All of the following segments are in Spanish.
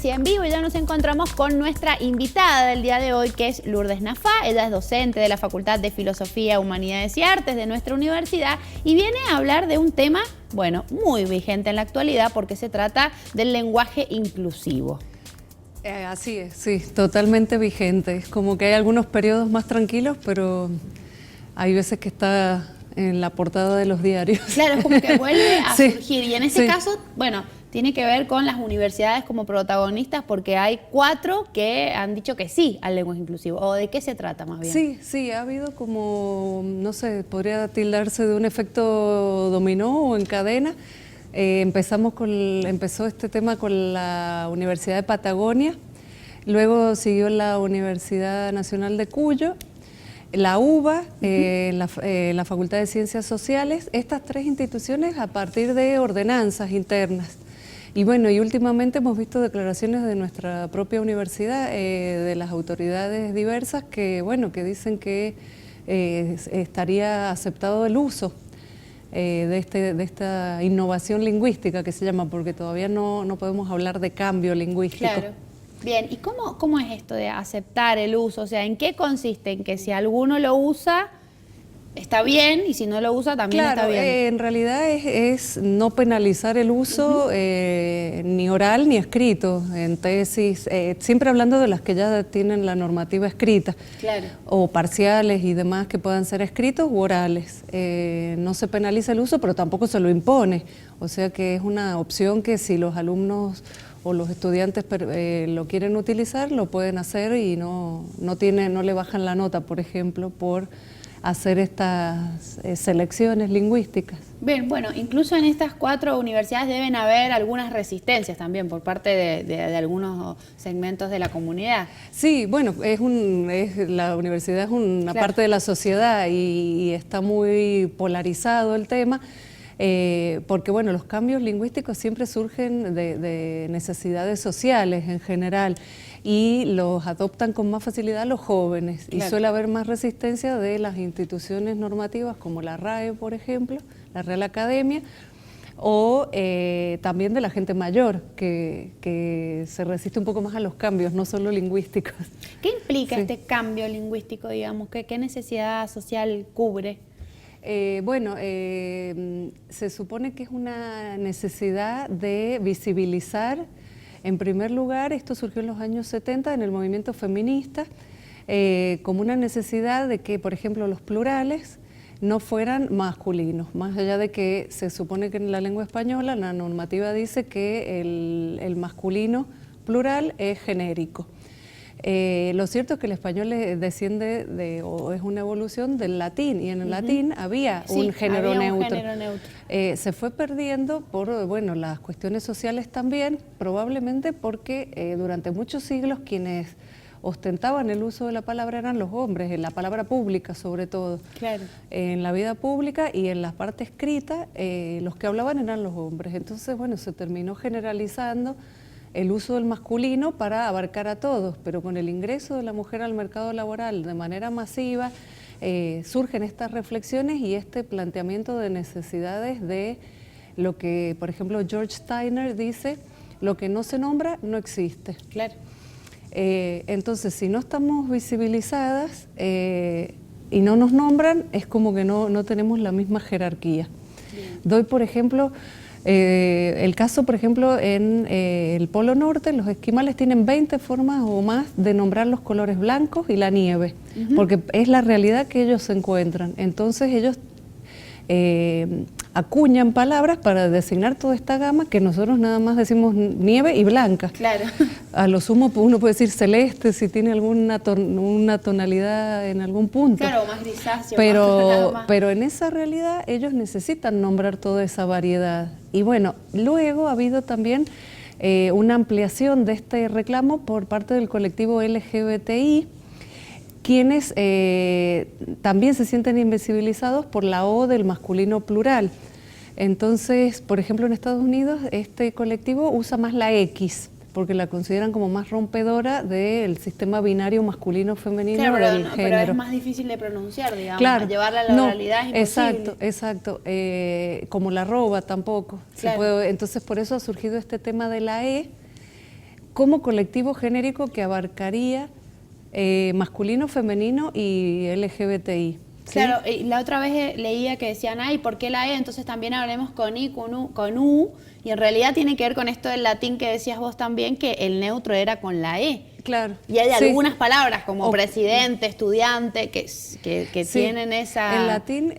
Poesía en Vivo y ya nos encontramos con nuestra invitada del día de hoy, que es Lourdes Nafá. Ella es docente de la Facultad de Filosofía, Humanidades y Artes de nuestra universidad y viene a hablar de un tema, bueno, muy vigente en la actualidad porque se trata del lenguaje inclusivo. Así es, sí, totalmente vigente. Es como que hay algunos periodos más tranquilos, pero hay veces que está en la portada de los diarios. Claro, es como que vuelve a sí, surgir. Y en este sí. caso, bueno, tiene que ver con las universidades como protagonistas porque hay 4 que han dicho que sí al lenguaje inclusivo. ¿O de qué se trata más bien? Sí, sí, ha habido como, no sé, podría tildarse de un efecto dominó o en cadena. Empezó este tema con la Universidad de Patagonia, luego siguió la Universidad Nacional de Cuyo, la UBA, la Facultad de Ciencias Sociales, estas 3 instituciones a partir de ordenanzas internas. Y bueno, y últimamente hemos visto declaraciones de nuestra propia universidad, de las autoridades diversas, que bueno, que dicen que estaría aceptado el uso de esta innovación lingüística que se llama, porque todavía no podemos hablar de cambio lingüístico. Claro. Bien, ¿y cómo es esto de aceptar el uso? O sea, ¿en qué consiste? ¿En que si alguno lo usa está bien y si no lo usa también está bien? En realidad es no penalizar el uso ni oral ni escrito en tesis, siempre hablando de las que ya tienen la normativa escrita, claro, o parciales y demás que puedan ser escritos u orales. No se penaliza el uso, pero tampoco se lo impone, o sea que es una opción que si los alumnos o los estudiantes lo quieren utilizar, lo pueden hacer y no le bajan la nota, por ejemplo, por hacer estas selecciones lingüísticas. Bien, bueno, incluso en estas 4 universidades deben haber algunas resistencias también por parte de algunos segmentos de la comunidad. Sí, bueno, la universidad es una claro, parte de la sociedad y está muy polarizado el tema, porque bueno, los cambios lingüísticos siempre surgen de necesidades sociales en general y los adoptan con más facilidad los jóvenes, claro, y suele haber más resistencia de las instituciones normativas como la RAE, por ejemplo, la Real Academia, o también de la gente mayor, que se resiste un poco más a los cambios, no solo lingüísticos. ¿Qué implica este cambio lingüístico, digamos? ¿Qué necesidad social cubre? Se supone que es una necesidad de visibilizar. En primer lugar, esto surgió en los años 70 en el movimiento feminista, como una necesidad de que, por ejemplo, los plurales no fueran masculinos, más allá de que se supone que en la lengua española la normativa dice que el masculino plural es genérico. Lo cierto es que el español desciende o es una evolución del latín, y en el latín había un género neutro. Se fue perdiendo por las cuestiones sociales también, probablemente porque durante muchos siglos quienes ostentaban el uso de la palabra eran los hombres, en la palabra pública sobre todo. Claro. En la vida pública y en la parte escrita, los que hablaban eran los hombres. Entonces, bueno, se terminó generalizando el uso del masculino para abarcar a todos, pero con el ingreso de la mujer al mercado laboral de manera masiva, surgen estas reflexiones y este planteamiento de necesidades de lo que, por ejemplo, George Steiner dice, lo que no se nombra no existe. Claro. Entonces, si no estamos visibilizadas y no nos nombran, es como que no tenemos la misma jerarquía. Bien. Doy, por ejemplo, el caso, por ejemplo, en el Polo Norte, los esquimales tienen 20 formas o más de nombrar los colores blancos y la nieve, porque es la realidad que ellos se encuentran. Entonces ellos acuñan palabras para designar toda esta gama que nosotros nada más decimos nieve y blanca. Claro. A lo sumo uno puede decir celeste si tiene una tonalidad en algún punto. Claro, más grisáceo. Pero en esa realidad ellos necesitan nombrar toda esa variedad. Y bueno, luego ha habido también una ampliación de este reclamo por parte del colectivo LGBTI, quienes también se sienten invisibilizados por la O del masculino plural. Entonces, por ejemplo, en Estados Unidos este colectivo usa más la X, porque la consideran como más rompedora del sistema binario masculino-femenino, claro, del género. Pero es más difícil de pronunciar, digamos, claro, llevarla a la oralidad es imposible. Exacto. Como la arroba tampoco. Claro. Entonces, por eso ha surgido este tema de la E, como colectivo genérico que abarcaría masculino, femenino y LGBTI. ¿Sí? Claro, y la otra vez leía que decían, ay, ¿por qué la E? Entonces también hablemos con I, con U, y en realidad tiene que ver con esto del latín que decías vos también, que el neutro era con la E. Claro. Y hay algunas palabras como presidente, estudiante, que sí, tienen esa... En latín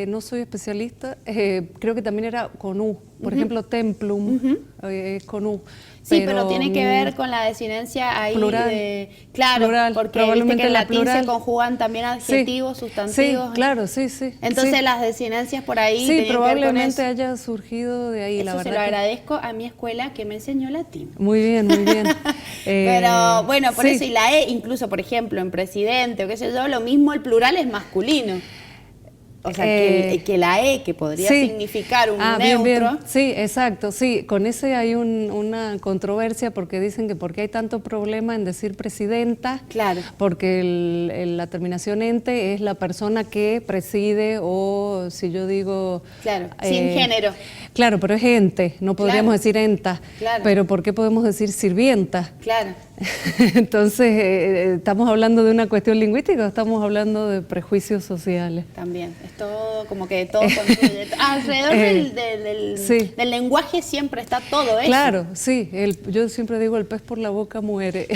no soy especialista, creo que también era con U. Por ejemplo, templum es con U. Sí, pero tiene que ver con la desinencia ahí plural, de... Claro, plural, porque viste que en latín se conjugan también adjetivos, sustantivos. Sí, claro, sí. Entonces las desinencias por ahí... Sí, probablemente haya surgido de ahí, eso la verdad. Se lo agradezco a mi escuela que me enseñó latín. Muy bien, muy bien. Pero bueno, por eso, y la E, incluso, por ejemplo, en presidente o qué sé yo, lo mismo el plural es masculino. O sea, que la E, que podría significar un neutro. Bien. Sí, exacto, sí. Con ese hay una controversia porque dicen que porque hay tanto problema en decir presidenta, claro, porque la terminación ente es la persona que preside o si yo digo... Claro, sin género. Claro, pero es ente, no podríamos decir enta. Claro. Pero ¿por qué podemos decir sirvienta? Claro. Entonces, ¿estamos hablando de una cuestión lingüística o estamos hablando de prejuicios sociales? También, es todo, como que todo construye. Alrededor del lenguaje siempre está todo eso. Claro, sí, yo siempre digo el pez por la boca muere.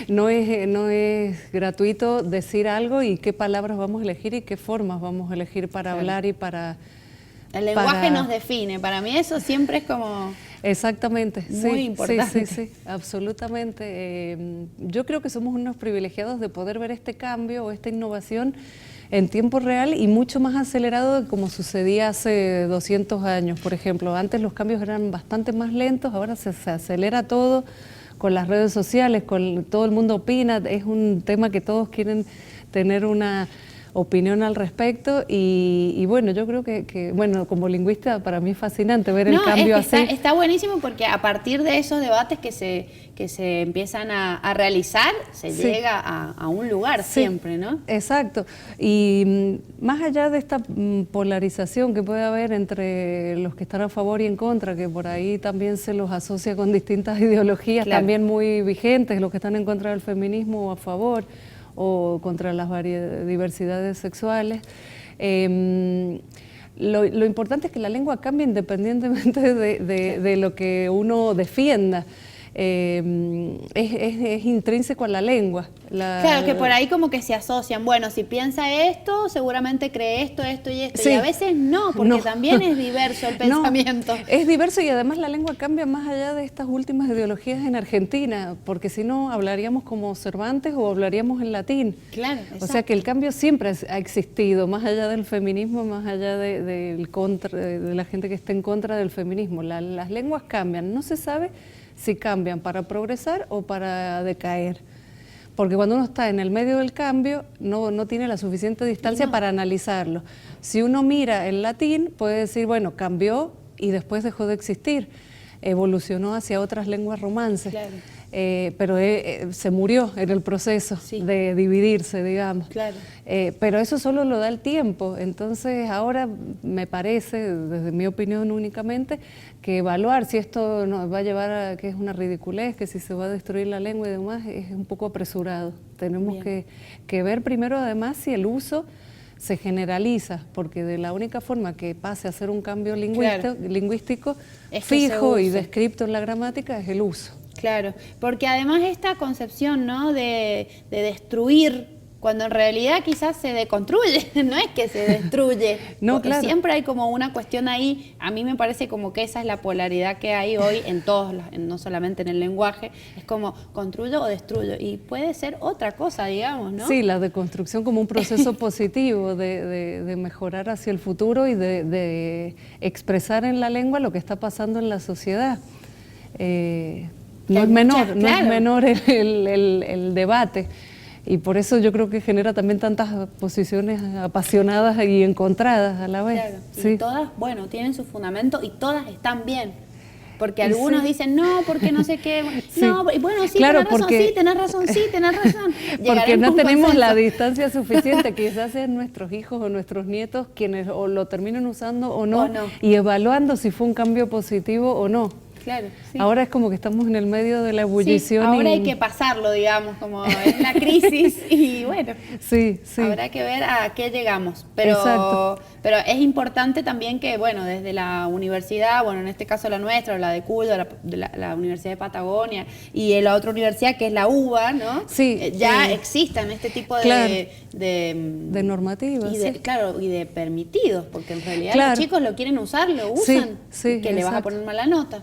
No es gratuito decir algo y qué palabras vamos a elegir y qué formas vamos a elegir para hablar y para... El lenguaje nos define, para mí eso siempre es como... Exactamente, muy importante. Sí, absolutamente. Yo creo que somos unos privilegiados de poder ver este cambio o esta innovación en tiempo real y mucho más acelerado de como sucedía hace 200 años, por ejemplo. Antes los cambios eran bastante más lentos, ahora se acelera todo con las redes sociales, todo el mundo opina, es un tema que todos quieren tener una opinión al respecto y bueno, yo creo que bueno, como lingüista para mí es fascinante ver el cambio así. Está buenísimo porque a partir de esos debates que se empiezan a realizar, se llega a un lugar siempre, ¿no? Exacto. Y más allá de esta polarización que puede haber entre los que están a favor y en contra, que por ahí también se los asocia con distintas ideologías también muy vigentes, los que están en contra del feminismo o a favor, o contra las diversidades sexuales. Lo importante es que la lengua cambie independientemente de lo que uno defienda. Es intrínseco a la lengua. Claro, que por ahí como que se asocian, bueno, si piensa esto, seguramente cree esto y esto, y a veces no, porque también es diverso el pensamiento. Es diverso y además la lengua cambia más allá de estas últimas ideologías en Argentina, porque si no hablaríamos como Cervantes o hablaríamos en latín. Claro, exacto. O sea que el cambio siempre ha existido, más allá del feminismo, más allá de la gente que está en contra del feminismo. Las lenguas cambian, no se sabe si cambian para progresar o para decaer. Porque cuando uno está en el medio del cambio, no tiene la suficiente distancia para analizarlo. Si uno mira el latín, puede decir, bueno, cambió y después dejó de existir. Evolucionó hacia otras lenguas romances. Claro. Pero se murió en el proceso de dividirse, digamos. Claro. Pero eso solo lo da el tiempo. Entonces ahora me parece, desde mi opinión únicamente, que evaluar si esto nos va a llevar a que es una ridiculez, que si se va a destruir la lengua y demás, es un poco apresurado. Tenemos que ver primero además si el uso se generaliza, porque de la única forma que pase a ser un cambio lingüístico fijo y descripto en la gramática es el uso. Claro, porque además esta concepción, ¿no?, de destruir, cuando en realidad quizás se deconstruye, no es que se destruye. No, claro. Siempre hay como una cuestión ahí, a mí me parece como que esa es la polaridad que hay hoy en todos, no solamente en el lenguaje, es como construyo o destruyo, y puede ser otra cosa, digamos, ¿no? Sí, la deconstrucción como un proceso positivo de mejorar hacia el futuro y de expresar en la lengua lo que está pasando en la sociedad. No es menor el debate. Y por eso yo creo que genera también tantas posiciones apasionadas y encontradas a la vez. Claro, y todas, bueno, tienen su fundamento y todas están bien. Porque algunos dicen, no, porque no sé qué, no, bueno, sí, claro, tenés razón, tenés razón. Porque no tenemos la distancia suficiente, quizás sean nuestros hijos o nuestros nietos quienes o lo terminen usando o no, y evaluando si fue un cambio positivo o no. Claro, sí. Ahora es como que estamos en el medio de la ebullición. Sí, ahora hay que pasarlo, digamos, como es la crisis y bueno, sí, sí. habrá que ver a qué llegamos. Pero, exacto. Pero es importante también que, bueno, desde la universidad, bueno, en este caso la nuestra, o la de Cuyo, la Universidad de Patagonia y la otra universidad que es la UBA, ¿no? Sí, ya existan este tipo claro, de normativas. y sí. Claro, y de permitidos, porque en realidad claro. los chicos lo quieren usar, lo usan, sí, que le vas a poner mala nota.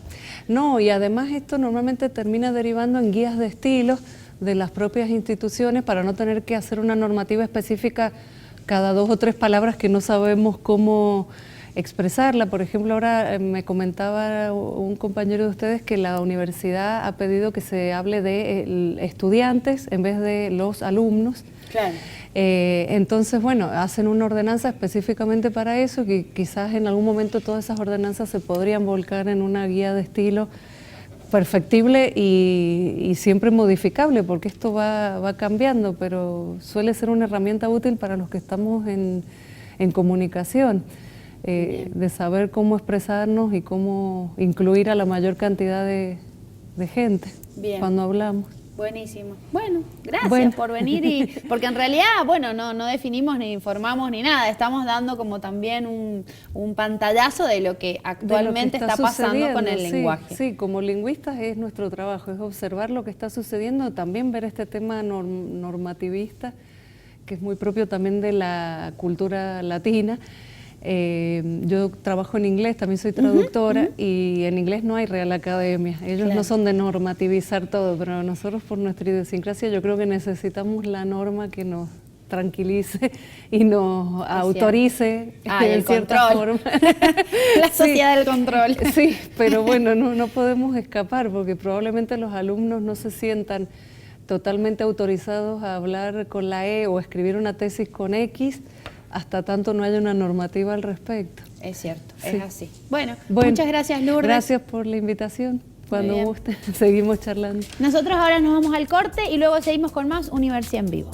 No, y además esto normalmente termina derivando en guías de estilos de las propias instituciones para no tener que hacer una normativa específica cada 2 o 3 palabras que no sabemos cómo expresarla. Por ejemplo, ahora me comentaba un compañero de ustedes que la universidad ha pedido que se hable de estudiantes en vez de los alumnos. Claro. Entonces, bueno, hacen una ordenanza específicamente para eso, que quizás en algún momento todas esas ordenanzas se podrían volcar en una guía de estilo perfectible y siempre modificable, porque esto va cambiando, pero suele ser una herramienta útil para los que estamos en comunicación, de saber cómo expresarnos y cómo incluir a la mayor cantidad de gente cuando hablamos. Buenísimo. Bueno, gracias por venir porque en realidad, bueno, no definimos ni informamos ni nada, estamos dando como también un pantallazo de lo que actualmente está pasando con el lenguaje. Sí, como lingüistas es nuestro trabajo, es observar lo que está sucediendo, también ver este tema normativista, que es muy propio también de la cultura latina. Yo trabajo en inglés, también soy traductora, y en inglés no hay Real Academia, ellos no son de normativizar todo, pero nosotros por nuestra idiosincrasia yo creo que necesitamos la norma que nos tranquilice y nos autorice en cierta forma. La sociedad del control. Sí, pero bueno, no podemos escapar porque probablemente los alumnos no se sientan totalmente autorizados a hablar con la E o escribir una tesis con X, hasta tanto no haya una normativa al respecto. Es cierto, es así. Bueno, muchas gracias, Lourdes. Gracias por la invitación. Cuando guste, seguimos charlando. Nosotros ahora nos vamos al corte y luego seguimos con más Universidad en Vivo.